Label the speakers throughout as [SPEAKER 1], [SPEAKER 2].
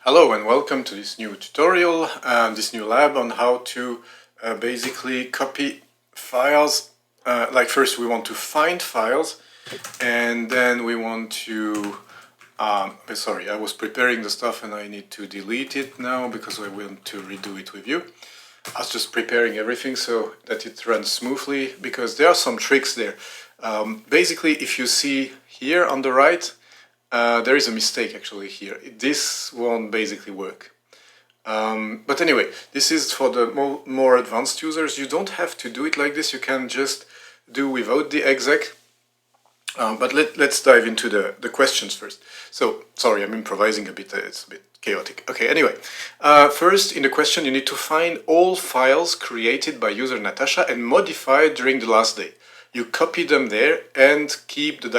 [SPEAKER 1] Hello and welcome to this new tutorial, this new lab on how to basically copy files. Like first we want to find files and then we want to, sorry, I was preparing the stuff and I need to delete it now because I want to redo it with you. I was just preparing everything so that it runs smoothly because there are some tricks there. Basically, if you see here on the right, there is a mistake actually here. This won't basically work. But anyway, this is for the more advanced users. You don't have to do it like this. You can just do without the exec. But let's dive into the questions first. So, sorry, I'm improvising a bit. It's a bit chaotic. Okay, anyway. First, in the question, you need to find all files created by user Natasha and modified during the last day. You copy them there and keep the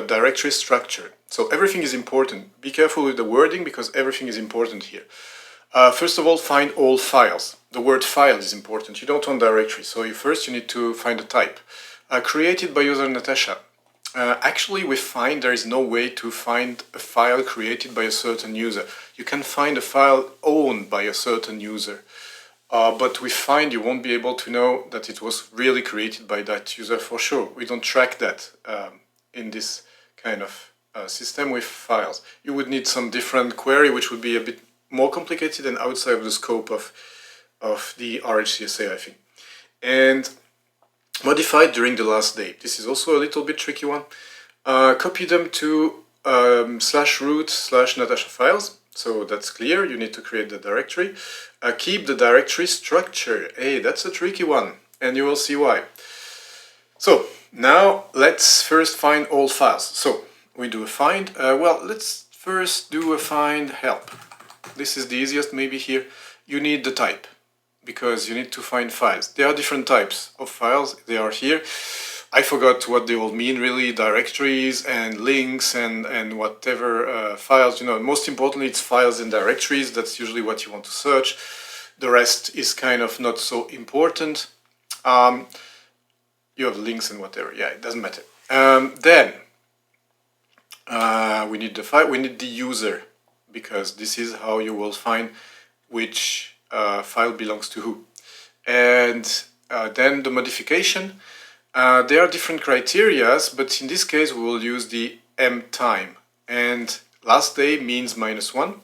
[SPEAKER 1] directory structure. So everything is important. Be careful with the wording because everything is important here. First of all, find all files. The word file is important. You don't want directory. So first you need to find a type. Created by user Natasha. Actually, with find, there is no way to find a file created by a certain user. You can find a file owned by a certain user. But with find, you won't be able to know that it was really created by that user for sure. We don't track that in this kind of system with files. You would need some different query, which would be a bit more complicated and outside of the scope of the RHCSA, I think. And modified during the last day. This is also a little bit tricky one. Copy them to /root/natashafiles. So that's clear. You need to create the directory. Keep the directory structure. Hey, that's a tricky one, and you will see why. So now let's first find all files. So we do a find. Well, let's first do a find help. This is the easiest maybe here. You need the type because you need to find files. There are different types of files. They are here. I forgot what they all mean really, directories and links and whatever files, you know. Most importantly, it's files and directories. That's usually what you want to search. The rest is kind of not so important. You have links and whatever. Yeah, it doesn't matter. Then we need the file. We need the user because this is how you will find which file belongs to who. And then the modification. There are different criterias, but in this case we will use the mtime. And last day means -1.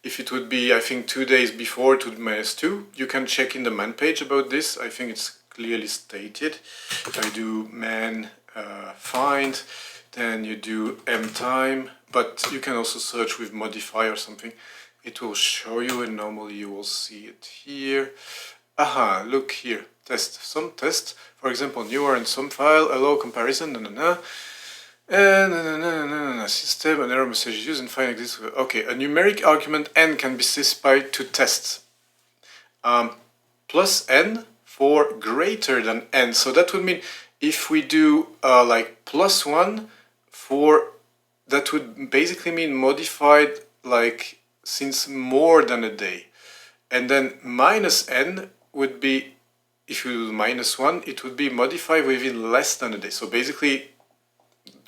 [SPEAKER 1] If it would be, I think, 2 days before, it would be -2. You can check in the man page about this. I think it's clearly stated. I do man find, then you do mtime, but you can also search with modify or something. It will show you, and normally you will see it here. Aha, look here. Test, some test, for example, newer and some file, allow comparison, system, an error message is used and find this. Okay, a numeric argument n can be specified to tests. Plus n for greater than n. So that would mean if we do like +1 for, that would basically mean modified like since more than a day. And then -n would be, if you do -1, it would be modified within less than a day. So basically,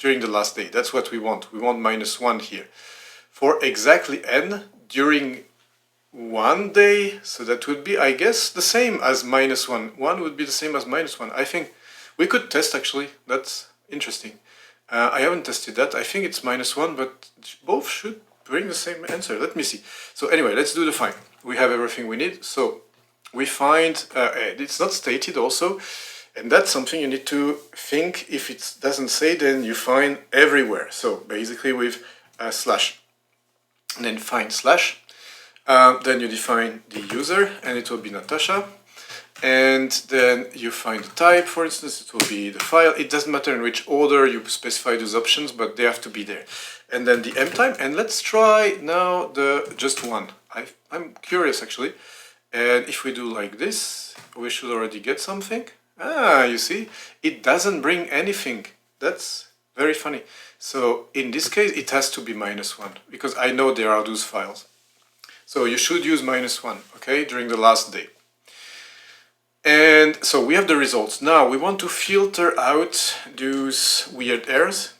[SPEAKER 1] during the last day, that's what we want. We want -1 here. For exactly n, during 1 day, so that would be, I guess, the same as -1. 1 would be the same as -1. I think we could test actually. That's interesting. I haven't tested that. I think it's -1, but both should bring the same answer. Let me see. So anyway, let's do the find. We have everything we need. So we find, it's not stated also, and that's something you need to think. If it doesn't say, then you find everywhere. So basically with slash, and then find slash, then you define the user, and it will be Natasha, and then you find the type, for instance, it will be the file. It doesn't matter in which order you specify those options, but they have to be there. And then the mtime, and let's try now the just one. I'm curious actually. And if we do like this, we should already get something. Ah, you see, it doesn't bring anything. That's very funny. So in this case, it has to be -1 because I know there are those files. So you should use -1, okay, during the last day. And so we have the results. Now we want to filter out those weird errors.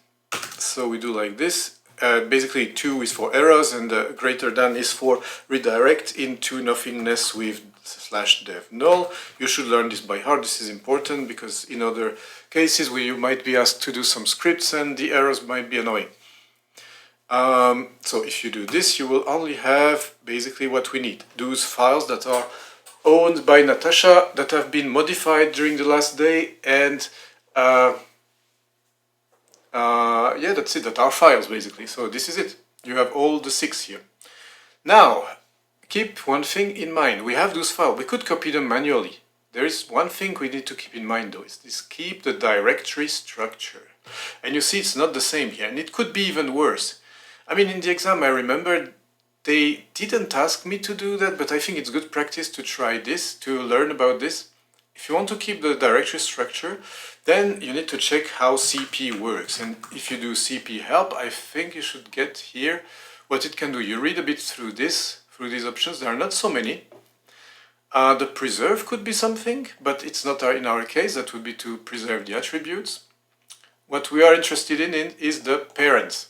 [SPEAKER 1] So we do like this. basically 2 is for errors, and the greater than is for redirect into nothingness with /dev null. You should learn this by heart. This is important because in other cases where you might be asked to do some scripts and the errors might be annoying. So if you do this, you will only have basically what we need. Those files that are owned by Natasha, that have been modified during the last day, and yeah, that's it, that are files basically. So this is it. You have all the 6 here. Now, keep one thing in mind. We have those files. We could copy them manually. There is one thing we need to keep in mind though, is this: keep the directory structure. And you see it's not the same here, and it could be even worse. I mean, in the exam I remember they didn't ask me to do that, but I think it's good practice to try this, to learn about this. If you want to keep the directory structure, then you need to check how cp works. And if you do cp help, I think you should get here what it can do. You read a bit through this, through these options. There are not so many. The preserve could be something, but it's not in our case. That would be to preserve the attributes. What we are interested in is the parents.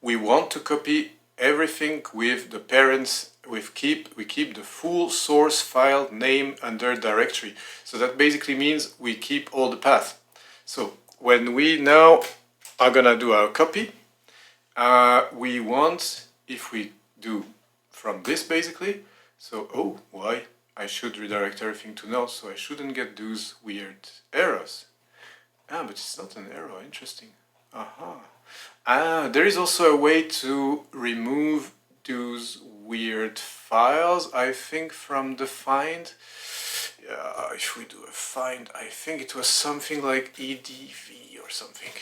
[SPEAKER 1] We want to copy everything with the parents. We keep the full source file name under directory. So that basically means we keep all the path. So when we now are gonna do our copy, we want, if we do from this basically, so why? I should redirect everything to null, so I shouldn't get those weird errors. But it's not an error, interesting. There is also a way to remove those weird files, I think, from the find. Yeah, if we do a find, I think it was something like edv or something.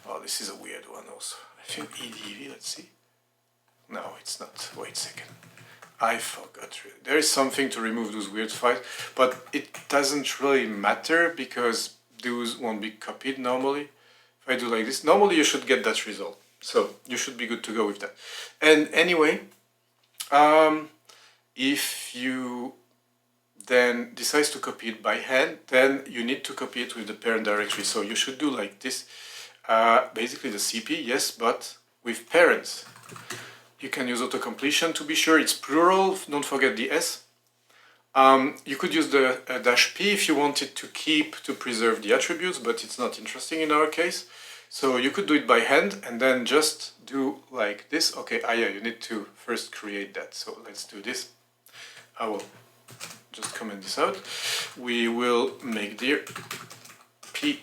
[SPEAKER 1] Oh, this is a weird one also. I think edv, let's see. No, it's not. Wait a second. I forgot. There is something to remove those weird files, but it doesn't really matter because those won't be copied normally. If I do like this, normally you should get that result. So you should be good to go with that. And anyway, if you then decide to copy it by hand, then you need to copy it with the parent directory. So you should do like this. Basically the cp, yes, but with parents. You can use autocompletion to be sure. It's plural, don't forget the s. You could use the -p if you wanted to preserve the attributes, but it's not interesting in our case. So you could do it by hand and then just do like this. Okay, yeah, you need to first create that. So let's do this. I will just comment this out. We will mkdir p.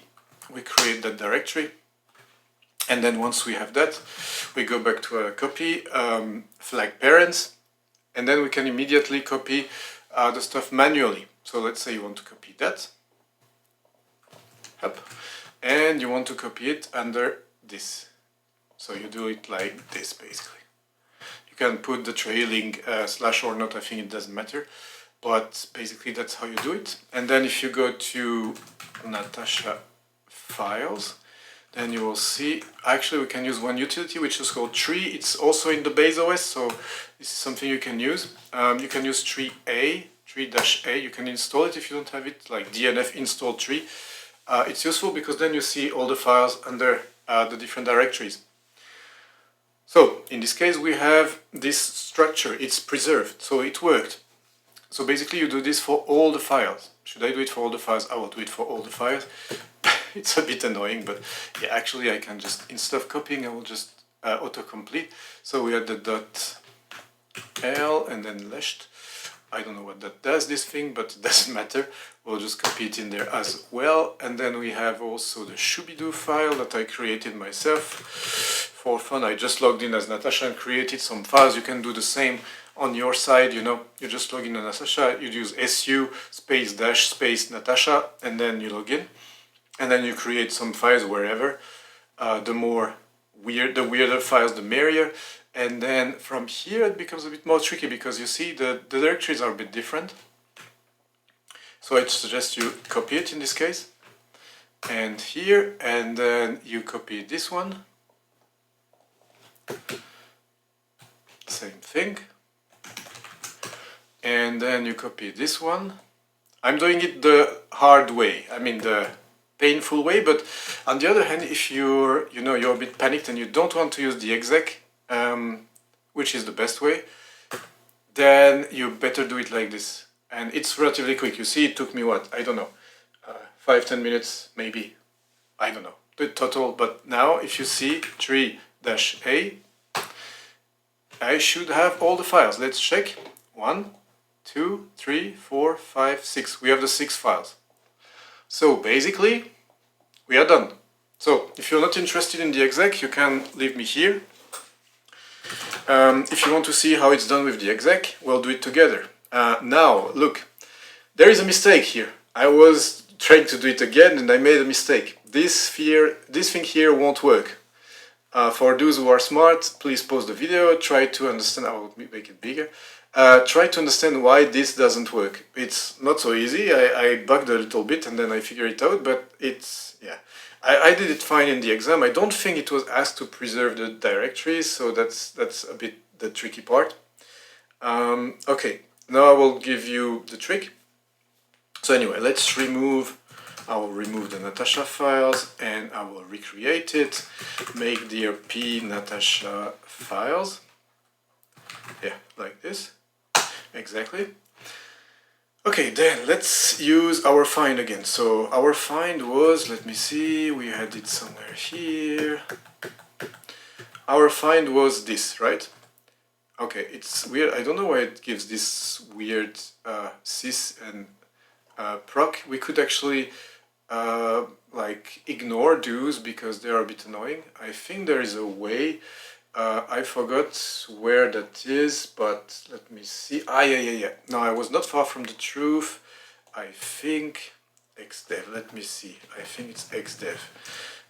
[SPEAKER 1] We create that directory. And then once we have that, we go back to our copy, flag parents, and then we can immediately copy the stuff manually. So let's say you want to copy that. Up. And you want to copy it under this. So you do it like this basically. You can put the trailing slash or not, I think it doesn't matter, but basically that's how you do it. And then if you go to natashafiles, then you will see, actually we can use one utility which is called tree. It's also in the base OS, so this is something you can use. You can use tree-a. You can install it if you don't have it, like dnf install tree. It's useful because then you see all the files under the different directories. So in this case we have this structure, it's preserved, so it worked. So basically you do this for all the files. Should I do it for all the files? I will do it for all the files. It's a bit annoying, but yeah, actually I can just, instead of copying, I will just autocomplete. So we had the .l and then lest. I don't know what that does, this thing, but it doesn't matter. We'll just copy it in there as well. And then we have also the shooby-doo file that I created myself. For fun, I just logged in as Natasha and created some files. You can do the same on your side, you know. You just log in as Natasha, you use su space dash space Natasha, and then you log in. And then you create some files wherever. The weirder files, the merrier. And then from here it becomes a bit more tricky because you see the directories are a bit different. So I suggest you copy it in this case. And here, and then you copy this one. Same thing. And then you copy this one. I'm doing it the hard way, I mean the painful way, but On the other hand, if you're a bit panicked and you don't want to use the exec, which is the best way, then you better do it like this. And it's relatively quick. You see, it took me what? I don't know, 5-10 minutes, maybe. I don't know the total. But now, if you see 3-A, I should have all the files. Let's check. 1, 2, 3, 4, 5, 6. We have the 6 files. So basically, we are done. So if you're not interested in the exec, you can leave me here. If you want to see how it's done with the exec, we'll do it together. Now, look, there is a mistake here. I was trying to do it again and I made a mistake. This thing here won't work. For those who are smart, please pause the video, try to understand, I will make it bigger. Try to understand why this doesn't work. It's not so easy. I bugged a little bit and then I figured it out, but it's, yeah. I did it fine in the exam. I don't think it was asked to preserve the directories, so that's a bit the tricky part. Okay, now I will give you the trick. So anyway, let's remove, I will remove the Natasha files and I will recreate it. Mkdir p natasha files. Yeah, like this. Exactly. Okay, then let's use our find again. So our find was, let me see, we had it somewhere here. Our find was this, right? Okay, it's weird. I don't know why it gives this weird sys and proc. We could actually like ignore those because they are a bit annoying. I think there is a way. I forgot where that is, but let me see. Yeah. No, I was not far from the truth. I think xdev. Let me see. I think it's xdev.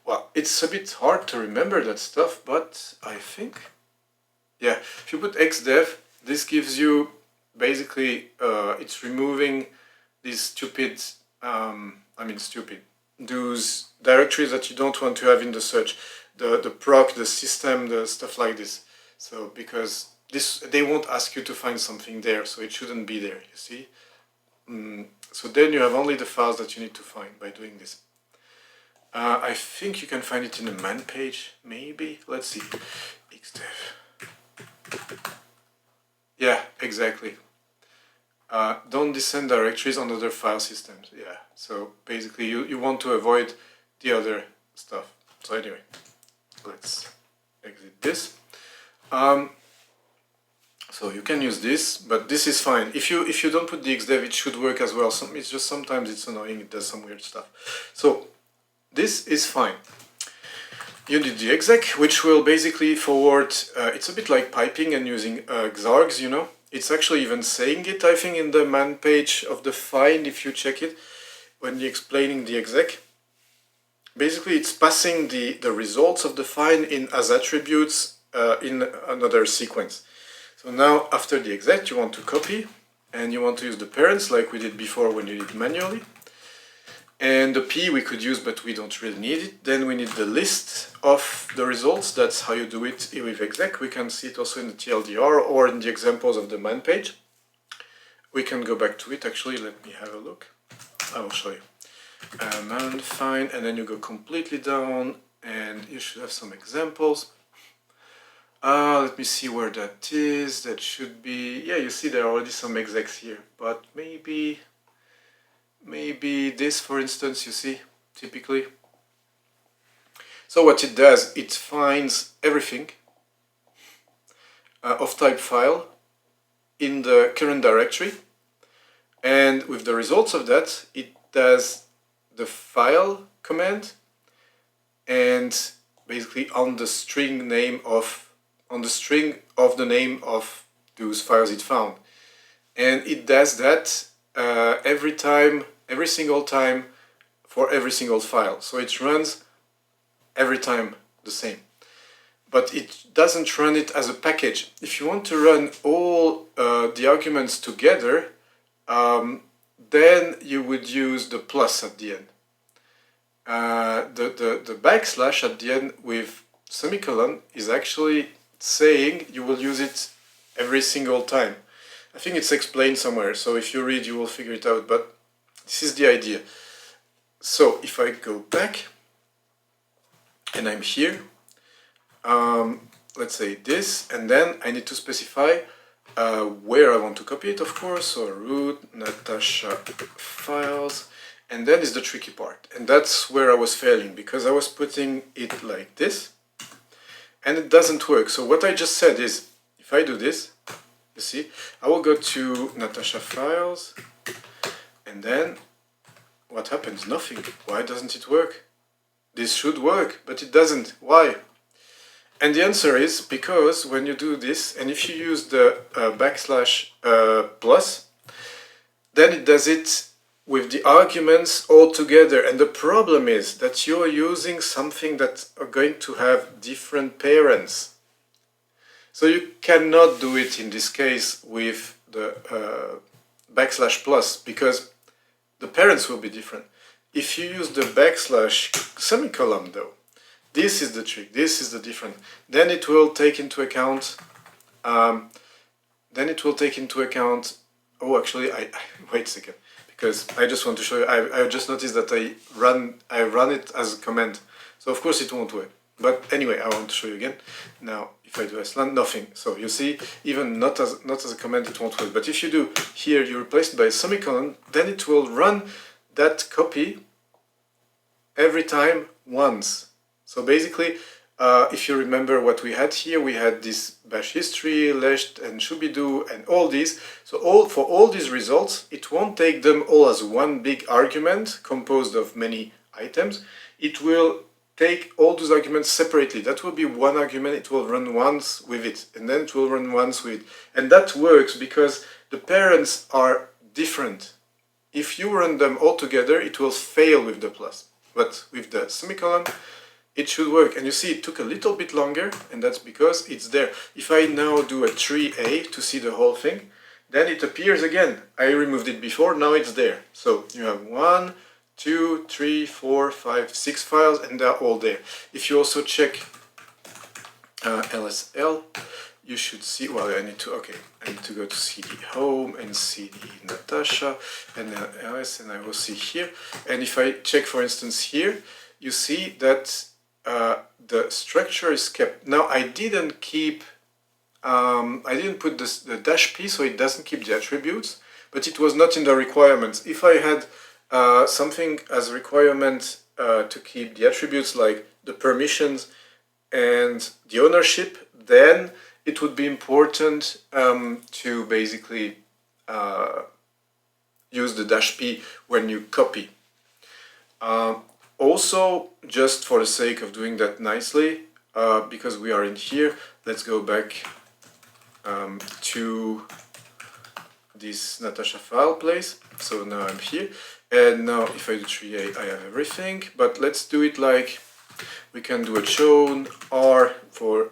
[SPEAKER 1] Well, it's a bit hard to remember that stuff, but I think, yeah. If you put xdev, this gives you basically it's removing these stupid. Those directories that you don't want to have in the search. The proc, the system, the stuff like this. So because they won't ask you to find something there, so it shouldn't be there, you see. So then you have only the files that you need to find by doing this. I think you can find it in the man page, maybe. Let's see. xdev. Yeah, exactly. Don't descend directories on other file systems. Yeah, so basically you want to avoid the other stuff. So anyway. Let's exit this. So you can use this, but this is fine. If you don't put the xdev, it should work as well. It's just sometimes it's annoying. It does some weird stuff. So this is fine. You did the exec, which will basically forward. It's a bit like piping and using xargs. It's actually even saying it. I think in the man page of the find, if you check it, when you're explaining the exec. Basically, it's passing the results of the find in as attributes in another sequence. So now, after the exec, you want to copy, and you want to use the parents like we did before when you did manually. And the p we could use, but we don't really need it. Then we need the list of the results. That's how you do it with exec. We can see it also in the TLDR or in the examples of the man page. We can go back to it. Actually, let me have a look. I will show you. Man find, and then you go completely down and you should have some examples. Let me see where that is. That should be, yeah, you see there are already some execs here, but maybe this, for instance, you see, typically. So what it does, it finds everything of type file in the current directory, and with the results of that, it does the file command, and basically on the string of the name of those files it found, and it does that every single time for every single file. So it runs every time the same, but it doesn't run it as a package. If you want to run all the arguments together, then you would use the plus at the end. The backslash at the end with semicolon is actually saying you will use it every single time. I think it's explained somewhere, so if you read you will figure it out, but this is the idea. So if I go back, and I'm here, let's say this, and then I need to specify where I want to copy it, of course, so root natashafiles, and then is the tricky part, and that's where I was failing, because I was putting it like this, and it doesn't work. So what I just said is, if I do this, you see, I will go to natashafiles, and then what happens? Nothing. Why doesn't it work? This should work, but it doesn't. Why? And the answer is because when you do this, and if you use the backslash plus, then it does it with the arguments all together. And the problem is that you're using something that are going to have different parents. So you cannot do it in this case with the backslash plus, because the parents will be different. If you use the backslash semicolon though, this is the trick, this is the difference. Then it will take into account, oh actually, wait a second, because I just want to show you, I just noticed that I run it as a command. So of course it won't work. But anyway, I want to show you again. Now, if I do slan, nothing. So you see, even not as a command, it won't work. But if you do here, you replace it by a semicolon, then it will run that copy every time once. So basically, if you remember what we had here, we had this bash history, lest and shooby-doo, and all these. So for all these results, it won't take them all as one big argument composed of many items. It will take all those arguments separately. That will be one argument, it will run once with it, and then it will run once with it. And that works because the parents are different. If you run them all together, it will fail with the plus. But with the semicolon, it should work. And you see, it took a little bit longer, and that's because it's there. If I now do a 3A to see the whole thing, then it appears again. I removed it before, now it's there. So you have 1, 2, 3, 4, 5, 6 files, and they're all there. If you also check LSL, you should see, well, I need to go to CD home and CD Natasha, and then LS, and I will see here. And if I check, for instance, here, you see that the structure is kept. Now, I didn't keep, I didn't put the dash P, so it doesn't keep the attributes, but it was not in the requirements. If I had something as requirement to keep the attributes like the permissions and the ownership, then it would be important to basically use the dash P when you copy. Also, just for the sake of doing that nicely, because we are in here, let's go back to this Natasha file place. So now I'm here, and now if I do 3A, I have everything. But let's do it like we can do a chown R for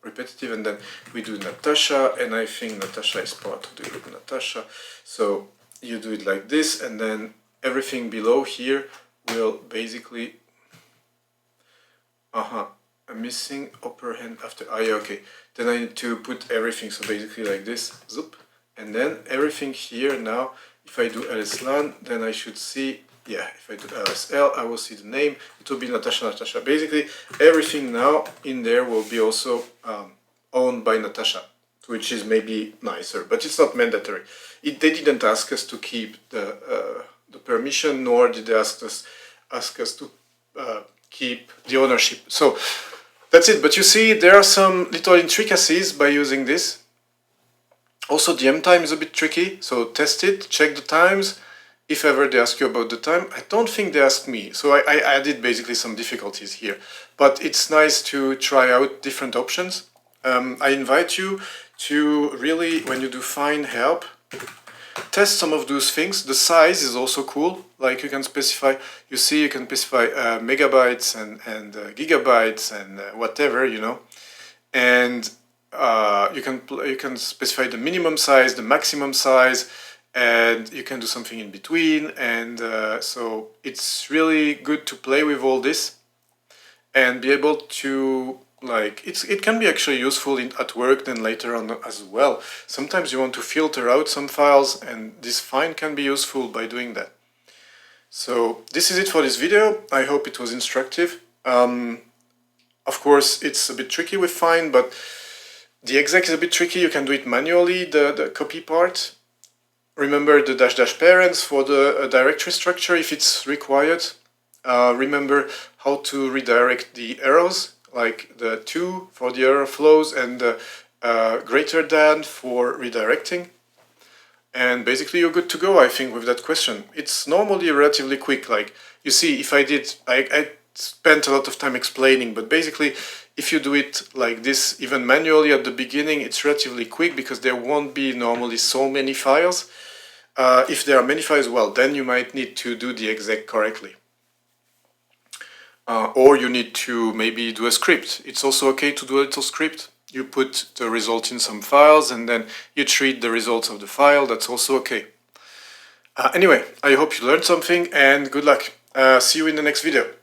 [SPEAKER 1] repetitive, and then we do Natasha, and I think Natasha is part of the group Natasha. So you do it like this, and then everything below here will basically, I'm missing upper hand after, yeah, okay. Then I need to put everything, so basically like this, zoop, and then everything here now, if I do lslan, then I should see, yeah, if I do lsl, I will see the name, it will be Natasha. Basically, everything now in there will be also owned by Natasha, which is maybe nicer, but it's not mandatory. They didn't ask us to keep the permission, nor did they ask us to keep the ownership. So that's it. But you see, there are some little intricacies by using this. Also, the mtime is a bit tricky, so test it, check the times. If ever they ask you about the time, I don't think they asked me, so I added basically some difficulties here. But it's nice to try out different options. I invite you to really, when you do find help, test some of those things. The size is also cool. Like you can specify, you see, you can specify megabytes and gigabytes and whatever, you know. And you can specify the minimum size, the maximum size, and you can do something in between. And so it's really good to play with all this and be able to, like, it can be actually useful at work then later on as well. Sometimes you want to filter out some files, and this find can be useful by doing that. So this is it for this video. I hope it was instructive. Of course, it's a bit tricky with find, but the exec is a bit tricky. You can do it manually, the copy part. Remember the dash parents for the directory structure if it's required. Remember how to redirect the arrows, like the to for the error flows and the greater than for redirecting. And basically you're good to go, I think, with that question. It's normally relatively quick. Like, you see, if I spent a lot of time explaining, but basically if you do it like this, even manually at the beginning, it's relatively quick because there won't be normally so many files. If there are many files, well, then you might need to do the exec correctly. Or you need to maybe do a script. It's also okay to do a little script. You put the result in some files and then you treat the results of the file. That's also okay. Anyway, I hope you learned something and good luck. See you in the next video.